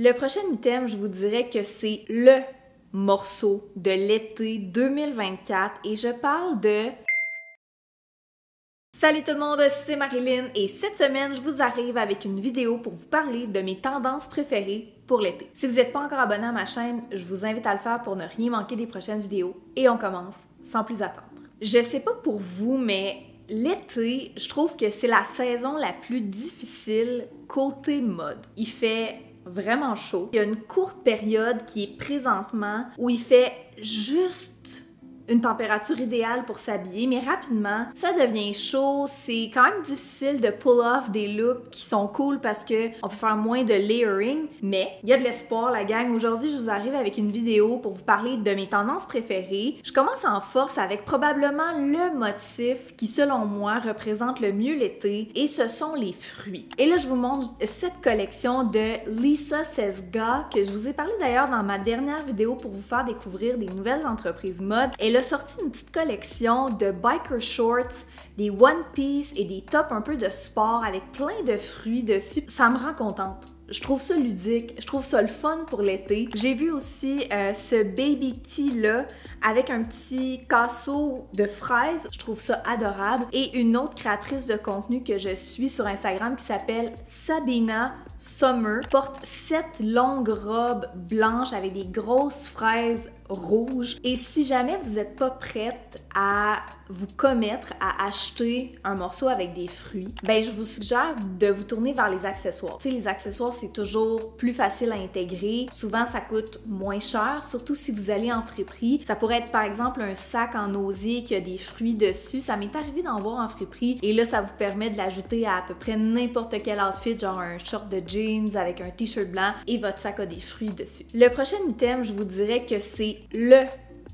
Le prochain item, je vous dirais que c'est le morceau de l'été 2024 et je parle de... Salut tout le monde, c'est Marilyn et cette semaine, je vous arrive avec une vidéo pour vous parler de mes tendances préférées pour l'été. Si vous n'êtes pas encore abonné à ma chaîne, je vous invite à le faire pour ne rien manquer des prochaines vidéos et on commence sans plus attendre. Je sais pas pour vous, mais l'été, je trouve que c'est la saison la plus difficile côté mode. Il fait vraiment chaud. Il y a une courte période qui est présentement où il fait juste une température idéale pour s'habiller, mais rapidement, ça devient chaud. C'est quand même difficile de pull off des looks qui sont cool parce que on peut faire moins de layering, mais il y a de l'espoir, la gang. Aujourd'hui, je vous arrive avec une vidéo pour vous parler de mes tendances préférées. Je commence en force avec probablement le motif qui, selon moi, représente le mieux l'été, et ce sont les fruits. Et là, je vous montre cette collection de Lisa Sesga, que je vous ai parlé d'ailleurs dans ma dernière vidéo pour vous faire découvrir des nouvelles entreprises mode. Elle a sorti une petite collection de biker shorts, des one piece et des tops un peu de sport avec plein de fruits dessus. Ça me rend contente. Je trouve ça ludique, je trouve ça le fun pour l'été. J'ai vu aussi ce baby tee là avec un petit casseau de fraises. Je trouve ça adorable. Et une autre créatrice de contenu que je suis sur Instagram qui s'appelle Sabina Summer porte cette longue robe blanche avec des grosses fraises rouges. Et si jamais vous n'êtes pas prête à vous commettre à acheter un morceau avec des fruits, ben je vous suggère de vous tourner vers les accessoires. Tu sais, les accessoires, c'est toujours plus facile à intégrer. Souvent, ça coûte moins cher, surtout si vous allez en friperie. Ça pourrait être par exemple un sac en osier qui a des fruits dessus. Ça m'est arrivé d'en voir en friperie et là, ça vous permet de l'ajouter à peu près n'importe quel outfit, genre un short de jeans avec un t-shirt blanc et votre sac a des fruits dessus. Le prochain item, je vous dirais que c'est le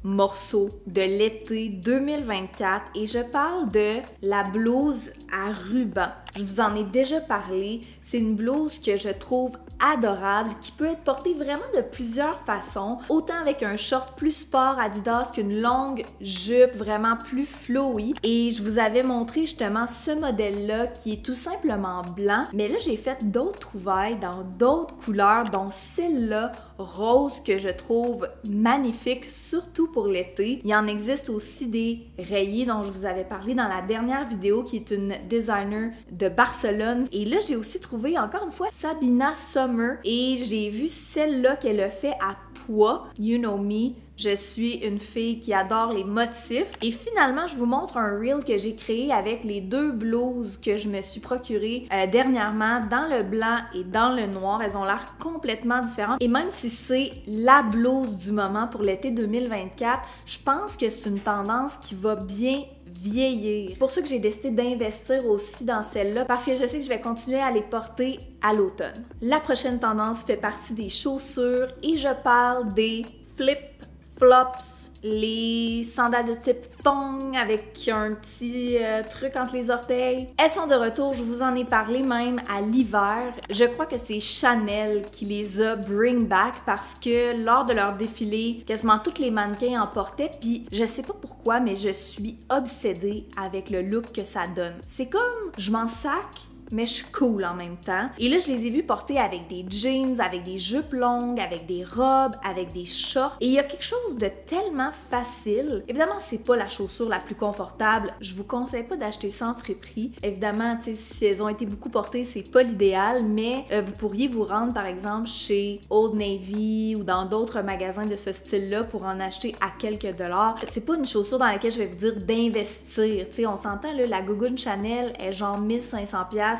morceau de l'été 2024 et je parle de la blouse à ruban. Je vous en ai déjà parlé. C'est une blouse que je trouve adorable, qui peut être portée vraiment de plusieurs façons, autant avec un short plus sport Adidas qu'une longue jupe vraiment plus flowy. Et je vous avais montré justement ce modèle-là qui est tout simplement blanc, mais là j'ai fait d'autres trouvailles dans d'autres couleurs, dont celle-là rose que je trouve magnifique, surtout pour l'été. Il en existe aussi des rayés dont je vous avais parlé dans la dernière vidéo, qui est une designer de Barcelone. Et là j'ai aussi trouvé encore une fois Sabina Summer et j'ai vu celle-là qu'elle a fait à pois. You know me, je suis une fille qui adore les motifs. Et finalement, je vous montre un reel que j'ai créé avec les deux blouses que je me suis procurées dernièrement, dans le blanc et dans le noir. Elles ont l'air complètement différentes. Et même si c'est la blouse du moment pour l'été 2024, je pense que c'est une tendance qui va bien vieillir. C'est pour ça que j'ai décidé d'investir aussi dans celle-là, parce que je sais que je vais continuer à les porter à l'automne. La prochaine tendance fait partie des chaussures et je parle des flip-flops, les sandales de type thong avec un petit truc entre les orteils. Elles sont de retour, je vous en ai parlé même à l'hiver. Je crois que c'est Chanel qui les a bring back parce que lors de leur défilé, quasiment tous les mannequins en portaient, puis je sais pas pourquoi, mais je suis obsédée avec le look que ça donne. C'est comme, je m'en sac, mais je suis cool en même temps. Et là, je les ai vus porter avec des jeans, avec des jupes longues, avec des robes, avec des shorts. Et il y a quelque chose de tellement facile. Évidemment, c'est pas la chaussure la plus confortable. Je vous conseille pas d'acheter ça en friperie. Évidemment, tu sais, si elles ont été beaucoup portées, c'est pas l'idéal, mais vous pourriez vous rendre, par exemple, chez Old Navy ou dans d'autres magasins de ce style-là pour en acheter à quelques dollars. C'est pas une chaussure dans laquelle je vais vous dire d'investir. Tu sais, on s'entend, là, la Gougoune Chanel est genre 1500$.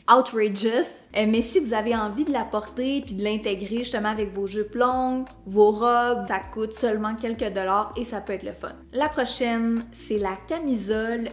Outrageous, mais si vous avez envie de la porter puis de l'intégrer justement avec vos jupes longues, vos robes, ça coûte seulement quelques dollars et ça peut être le fun. La prochaine, c'est la camisole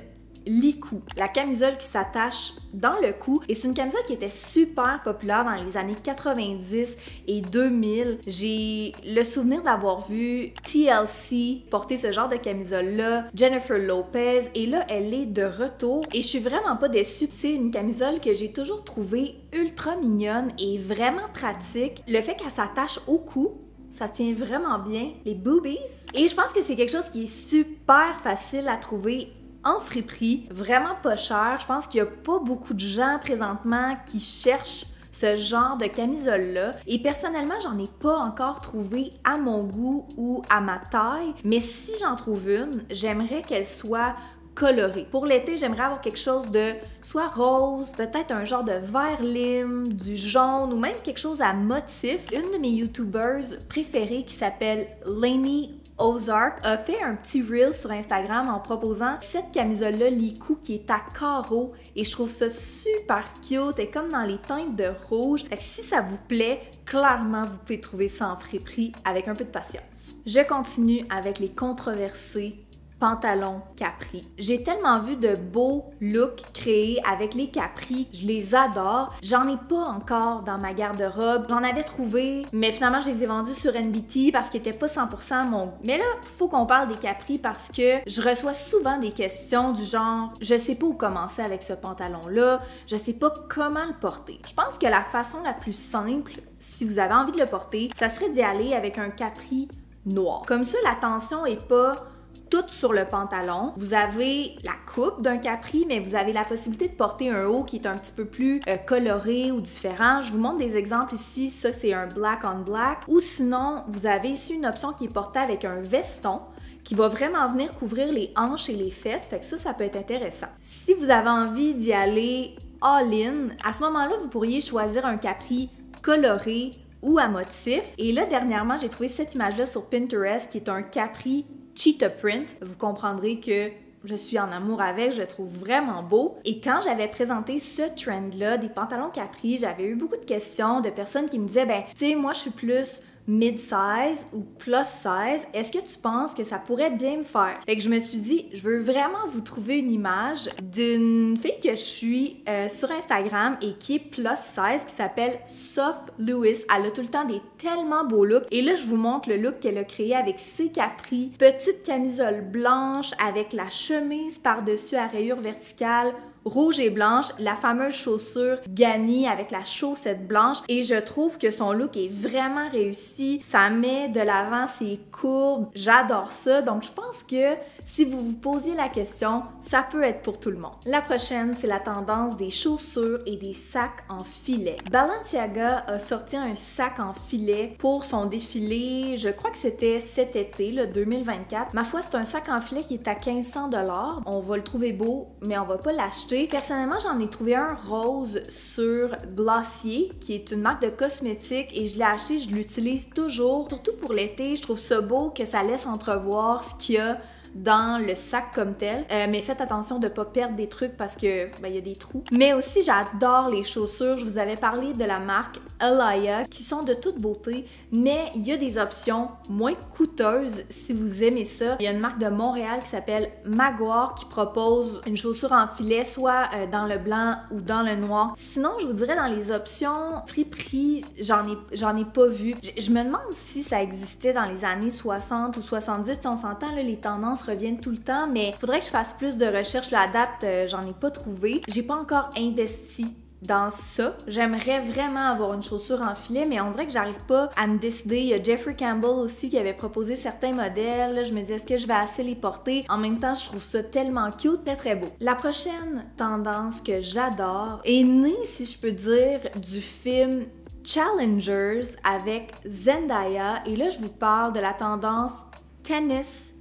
licou. La camisole qui s'attache dans le cou et c'est une camisole qui était super populaire dans les années 90 et 2000. J'ai le souvenir d'avoir vu TLC porter ce genre de camisole-là, Jennifer Lopez, et là, elle est de retour et je suis vraiment pas déçue. C'est une camisole que j'ai toujours trouvée ultra mignonne et vraiment pratique. Le fait qu'elle s'attache au cou, ça tient vraiment bien, les boobies. Et je pense que c'est quelque chose qui est super facile à trouver en friperie, vraiment pas cher. Je pense qu'il y a pas beaucoup de gens présentement qui cherchent ce genre de camisole-là. Et personnellement, j'en ai pas encore trouvé à mon goût ou à ma taille, mais si j'en trouve une, j'aimerais qu'elle soit colorée. Pour l'été, j'aimerais avoir quelque chose de soit rose, peut-être un genre de vert lime, du jaune ou même quelque chose à motif. Une de mes YouTubers préférées qui s'appelle Lainey Ozark a fait un petit reel sur Instagram en proposant cette camisole-là Licou qui est à carreaux et je trouve ça super cute et comme dans les teintes de rouge. Fait que si ça vous plaît, clairement vous pouvez trouver ça en friperie avec un peu de patience. Je continue avec les controversés pantalons capri. J'ai tellement vu de beaux looks créés avec les capris, je les adore. J'en ai pas encore dans ma garde-robe. J'en avais trouvé, mais finalement je les ai vendus sur NBT parce qu'ils étaient pas 100% à mon goût. Mais là, faut qu'on parle des capris parce que je reçois souvent des questions du genre « Je sais pas où commencer avec ce pantalon-là, je sais pas comment le porter. » Je pense que la façon la plus simple, si vous avez envie de le porter, ça serait d'y aller avec un capri noir. Comme ça, la tension est pas toute sur le pantalon. Vous avez la coupe d'un capri, mais vous avez la possibilité de porter un haut qui est un petit peu plus coloré ou différent. Je vous montre des exemples ici. Ça, c'est un black on black. Ou sinon, vous avez ici une option qui est portée avec un veston qui va vraiment venir couvrir les hanches et les fesses. Fait que ça peut être intéressant. Si vous avez envie d'y aller all-in, à ce moment-là, vous pourriez choisir un capri coloré ou à motif. Et là, dernièrement, j'ai trouvé cette image-là sur Pinterest qui est un capri cheetah print. Vous comprendrez que je suis en amour avec, je le trouve vraiment beau. Et quand j'avais présenté ce trend-là, des pantalons capri, j'avais eu beaucoup de questions de personnes qui me disaient, ben, tu sais, moi, je suis plus mid-size ou plus size, est-ce que tu penses que ça pourrait bien me faire? Fait que je me suis dit, je veux vraiment vous trouver une image d'une fille que je suis sur Instagram et qui est plus size, qui s'appelle Soph Lewis. Elle a tout le temps des tellement beaux looks. Et là, je vous montre le look qu'elle a créé avec ses capris, petite camisole blanche avec la chemise par-dessus à rayures verticales, rouge et blanche, la fameuse chaussure Ganni avec la chaussette blanche et je trouve que son look est vraiment réussi. Ça met de l'avant ses courbes. J'adore ça. Donc, je pense que si vous vous posiez la question, ça peut être pour tout le monde. La prochaine, c'est la tendance des chaussures et des sacs en filet. Balenciaga a sorti un sac en filet pour son défilé, je crois que c'était cet été, le 2024. Ma foi, c'est un sac en filet qui est à 1500 $. On va le trouver beau, mais on va pas l'acheter. Personnellement, j'en ai trouvé un rose sur Glossier, qui est une marque de cosmétiques, et je l'ai acheté, je l'utilise toujours. Surtout pour l'été, je trouve ça beau que ça laisse entrevoir ce qu'il y a dans le sac comme tel. Mais faites attention de ne pas perdre des trucs parce que il y a des trous. Mais aussi, j'adore les chaussures. Je vous avais parlé de la marque Alaïa qui sont de toute beauté, mais il y a des options moins coûteuses si vous aimez ça. Il y a une marque de Montréal qui s'appelle Maguire qui propose une chaussure en filet, soit dans le blanc ou dans le noir. Sinon, je vous dirais dans les options friperie, j'en ai pas vu. Je me demande si ça existait dans les années 60 ou 70. Si on s'entend, là, les tendances reviennent tout le temps, mais il faudrait que je fasse plus de recherches. La date, j'en ai pas trouvé. J'ai pas encore investi dans ça. J'aimerais vraiment avoir une chaussure en filet, mais on dirait que j'arrive pas à me décider. Il y a Jeffrey Campbell aussi qui avait proposé certains modèles. Je me disais, est-ce que je vais assez les porter? En même temps, je trouve ça tellement cute, très très beau. La prochaine tendance que j'adore est née, si je peux dire, du film Challengers avec Zendaya. Et là, je vous parle de la tendance tennis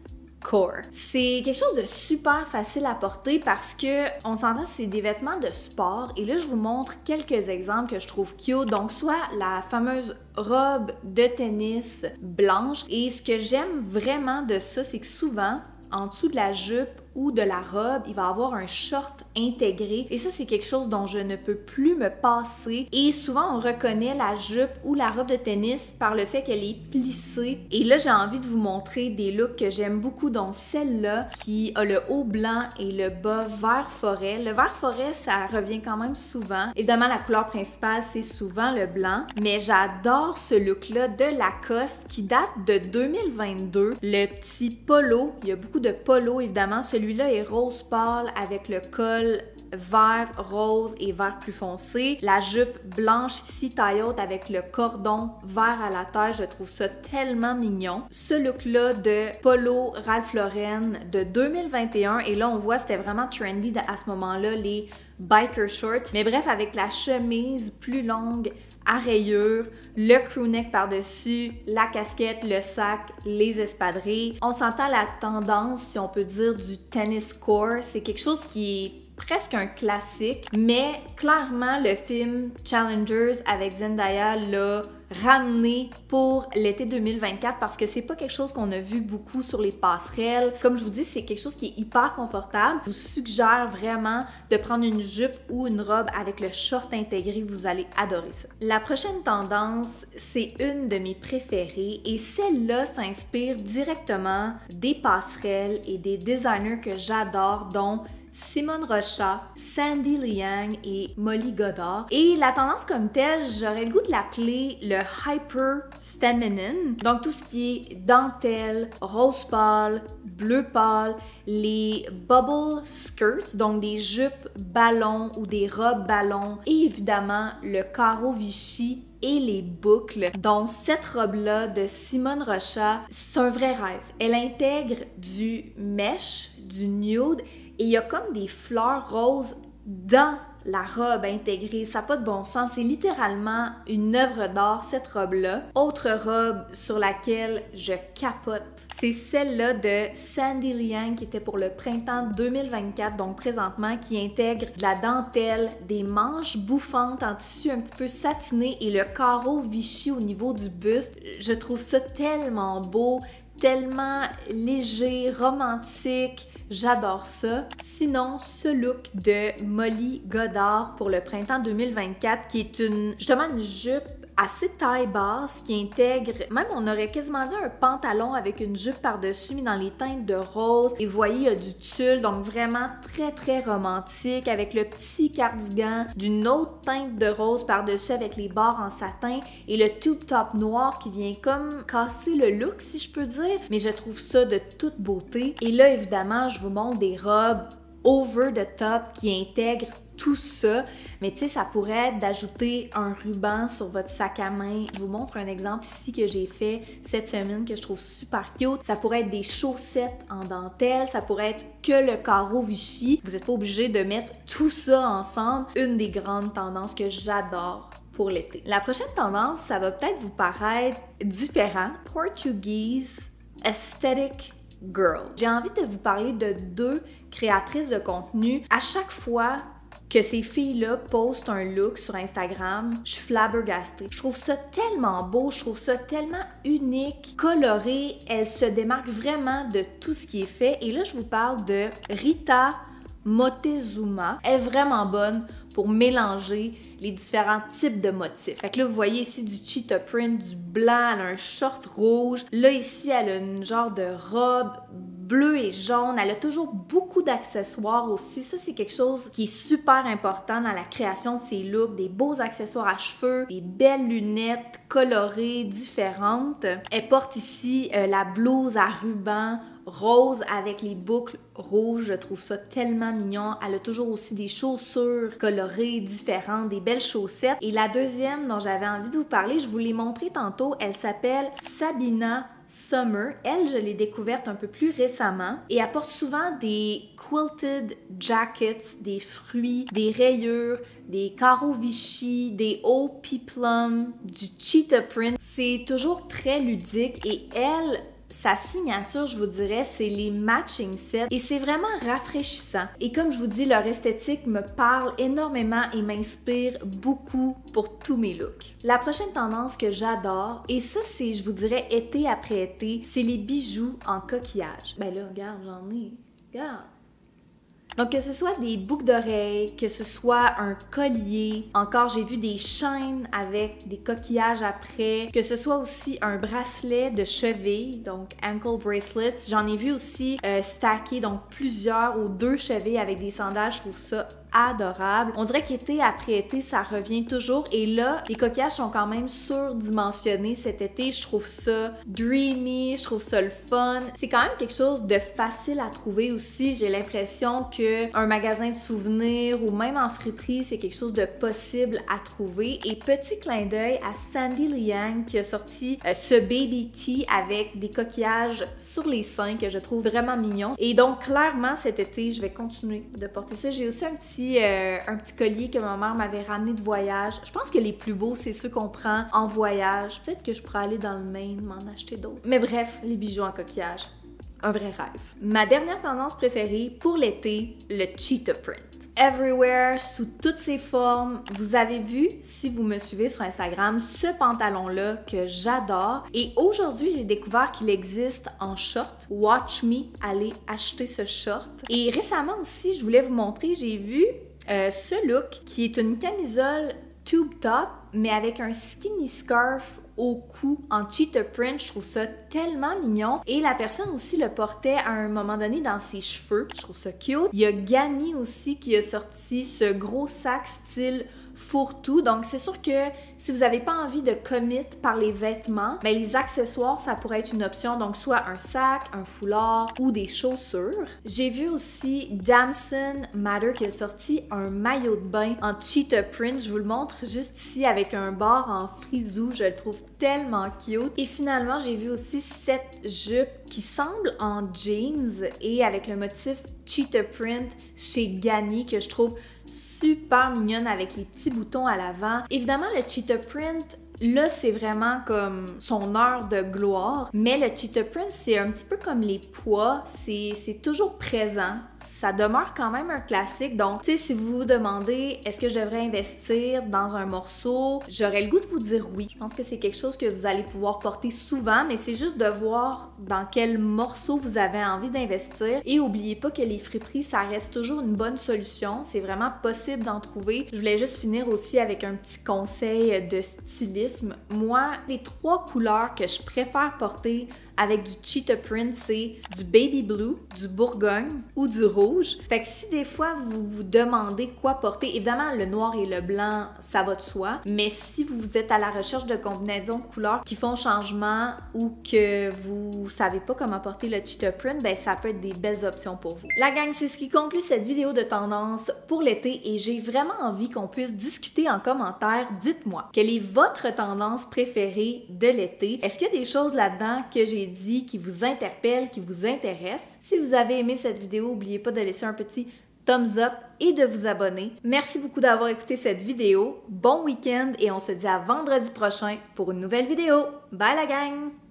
core. C'est quelque chose de super facile à porter parce que on s'entend, c'est des vêtements de sport et là je vous montre quelques exemples que je trouve cute. Donc soit la fameuse robe de tennis blanche et ce que j'aime vraiment de ça, c'est que souvent en dessous de la jupe ou de la robe, il va avoir un short intégré et ça c'est quelque chose dont je ne peux plus me passer et souvent on reconnaît la jupe ou la robe de tennis par le fait qu'elle est plissée et là j'ai envie de vous montrer des looks que j'aime beaucoup dont celle-là qui a le haut blanc et le bas vert forêt. Le vert forêt ça revient quand même souvent. Évidemment la couleur principale c'est souvent le blanc mais j'adore ce look-là de Lacoste qui date de 2022. Le petit polo, il y a beaucoup de polo évidemment, celui celui-là est rose pâle avec le col vert rose et vert plus foncé. La jupe blanche ici, taille haute avec le cordon vert à la taille, je trouve ça tellement mignon. Ce look-là de polo Ralph Lauren de 2021, et là on voit c'était vraiment trendy à ce moment-là, les biker shorts. Mais bref, avec la chemise plus longue à rayures, le crewneck par-dessus, la casquette, le sac, les espadrilles. On s'entend la tendance, si on peut dire, du tennis core. C'est quelque chose qui est presque un classique, mais clairement le film Challengers avec Zendaya l'a ramené pour l'été 2024 parce que c'est pas quelque chose qu'on a vu beaucoup sur les passerelles. Comme je vous dis, c'est quelque chose qui est hyper confortable. Je vous suggère vraiment de prendre une jupe ou une robe avec le short intégré, vous allez adorer ça. La prochaine tendance, c'est une de mes préférées et celle-là s'inspire directement des passerelles et des designers que j'adore, dont Simone Rocha, Sandy Liang et Molly Goddard. Et la tendance comme telle, j'aurais le goût de l'appeler le hyper feminine. Donc tout ce qui est dentelle, rose pâle, bleu pâle, les bubble skirts, donc des jupes ballons ou des robes ballons, et évidemment le carreau Vichy et les boucles. Donc cette robe-là de Simone Rocha, c'est un vrai rêve. Elle intègre du mesh, du nude, et il y a comme des fleurs roses dans la robe intégrée. Ça n'a pas de bon sens. C'est littéralement une œuvre d'art, cette robe-là. Autre robe sur laquelle je capote, c'est celle-là de Sandy Liang qui était pour le printemps 2024, donc présentement, qui intègre de la dentelle, des manches bouffantes en tissu un petit peu satiné et le carreau Vichy au niveau du buste. Je trouve ça tellement beau, tellement léger, romantique. J'adore ça. Sinon, ce look de Molly Goddard pour le printemps 2024 qui est justement une jupe assez taille basse qui intègre, même on aurait quasiment dit un pantalon avec une jupe par-dessus, mais dans les teintes de rose. Et vous voyez, il y a du tulle, donc vraiment très très romantique, avec le petit cardigan d'une autre teinte de rose par-dessus avec les bords en satin et le tube top noir qui vient comme casser le look, si je peux dire. Mais je trouve ça de toute beauté. Et là, évidemment, je vous montre des robes over the top qui intègrent tout ça, mais tu sais, ça pourrait être d'ajouter un ruban sur votre sac à main. Je vous montre un exemple ici que j'ai fait cette semaine que je trouve super cute. Ça pourrait être des chaussettes en dentelle, ça pourrait être que le carreau Vichy. Vous n'êtes pas obligé de mettre tout ça ensemble. Une des grandes tendances que j'adore pour l'été. La prochaine tendance, ça va peut-être vous paraître différent. Portuguese Aesthetic Girl. J'ai envie de vous parler de deux créatrices de contenu. À chaque fois que ces filles-là postent un look sur Instagram, je suis flabbergastée. Je trouve ça tellement beau, je trouve ça tellement unique, coloré. Elles se démarquent vraiment de tout ce qui est fait. Et là, je vous parle de Rita Montezuma. Elle est vraiment bonne pour mélanger les différents types de motifs. Fait que là, vous voyez ici du cheetah print, du blanc, elle a un short rouge. Là, ici, elle a une genre de robe bleu et jaune. Elle a toujours beaucoup d'accessoires aussi. Ça, c'est quelque chose qui est super important dans la création de ses looks. Des beaux accessoires à cheveux, des belles lunettes colorées, différentes. Elle porte ici la blouse à ruban rose avec les boucles rouges. Je trouve ça tellement mignon. Elle a toujours aussi des chaussures colorées, différentes, des belles chaussettes. Et la deuxième dont j'avais envie de vous parler, je vous l'ai montrée tantôt, elle s'appelle Sabina Summer. Elle, je l'ai découverte un peu plus récemment et elle porte souvent des quilted jackets, des fruits, des rayures, des carreaux Vichy, des hauts peplum, du cheetah print. C'est toujours très ludique et elle, sa signature, je vous dirais, c'est les matching sets et c'est vraiment rafraîchissant. Et comme je vous dis, leur esthétique me parle énormément et m'inspire beaucoup pour tous mes looks. La prochaine tendance que j'adore, et ça c'est, je vous dirais, été après été, c'est les bijoux en coquillage. Ben là, regarde, j'en ai. Regarde. Donc, que ce soit des boucles d'oreilles, que ce soit un collier, encore j'ai vu des chaînes avec des coquillages après, que ce soit aussi un bracelet de cheville, donc ankle bracelets. J'en ai vu aussi stacké, donc plusieurs ou deux chevilles avec des sandales. Je trouve ça adorables. On dirait qu'été après été, ça revient toujours. Et là, les coquillages sont quand même surdimensionnés cet été. Je trouve ça dreamy, je trouve ça le fun. C'est quand même quelque chose de facile à trouver aussi. J'ai l'impression qu'un magasin de souvenirs ou même en friperie, c'est quelque chose de possible à trouver. Et petit clin d'œil à Sandy Liang qui a sorti ce Baby Tee avec des coquillages sur les seins que je trouve vraiment mignon. Et donc clairement cet été, je vais continuer de porter ça. J'ai aussi un petit collier que ma mère m'avait ramené de voyage. Je pense que les plus beaux, c'est ceux qu'on prend en voyage. Peut-être que je pourrais aller dans le Maine, m'en acheter d'autres. Mais bref, les bijoux en coquillage, un vrai rêve. Ma dernière tendance préférée pour l'été, le cheetah print. Everywhere, sous toutes ses formes. Vous avez vu, si vous me suivez sur Instagram, ce pantalon-là que j'adore. Et aujourd'hui, j'ai découvert qu'il existe en short. Watch me aller acheter ce short. Et récemment aussi, je voulais vous montrer, j'ai vu ce look qui est une camisole tube top, mais avec un skinny scarf au cou en cheetah print. Je trouve ça tellement mignon. Et la personne aussi le portait à un moment donné dans ses cheveux. Je trouve ça cute. Il y a Ganni aussi qui a sorti ce gros sac style fourre-tout. Donc, c'est sûr que si vous n'avez pas envie de commit par les vêtements, mais les accessoires, ça pourrait être une option. Donc, soit un sac, un foulard ou des chaussures. J'ai vu aussi Damson Matter qui a sorti un maillot de bain en cheetah print. Je vous le montre juste ici avec un bord en frisou. Je le trouve tellement cute. Et finalement, j'ai vu aussi cette jupe qui semble en jeans et avec le motif cheetah print chez Ganni que je trouve super mignonne avec les petits boutons à l'avant. Évidemment, le cheetah print, là, c'est vraiment comme son heure de gloire, mais le cheetah print, c'est un petit peu comme les pois, c'est toujours présent. Ça demeure quand même un classique. Donc, tu sais, si vous vous demandez est-ce que je devrais investir dans un morceau, j'aurais le goût de vous dire oui. Je pense que c'est quelque chose que vous allez pouvoir porter souvent, mais c'est juste de voir dans quel morceau vous avez envie d'investir. Et n'oubliez pas que les friperies, ça reste toujours une bonne solution. C'est vraiment possible d'en trouver. Je voulais juste finir aussi avec un petit conseil de stylisme. Moi, les 3 couleurs que je préfère porter avec du cheetah print, c'est du baby blue, du bourgogne ou du rouge. Fait que si des fois vous vous demandez quoi porter, évidemment le noir et le blanc, ça va de soi, mais si vous êtes à la recherche de combinaisons de couleurs qui font changement ou que vous savez pas comment porter le cheetah print, ben ça peut être des belles options pour vous. La gang, c'est ce qui conclut cette vidéo de tendance pour l'été et j'ai vraiment envie qu'on puisse discuter en commentaire. Dites-moi, quelle est votre tendance préférée de l'été? Est-ce qu'il y a des choses là-dedans que j'ai dit qui vous interpellent, qui vous intéressent? Si vous avez aimé cette vidéo, n'oubliez pas de laisser un petit thumbs up et de vous abonner. Merci beaucoup d'avoir écouté cette vidéo. Bon week-end et on se dit à vendredi prochain pour une nouvelle vidéo. Bye la gang!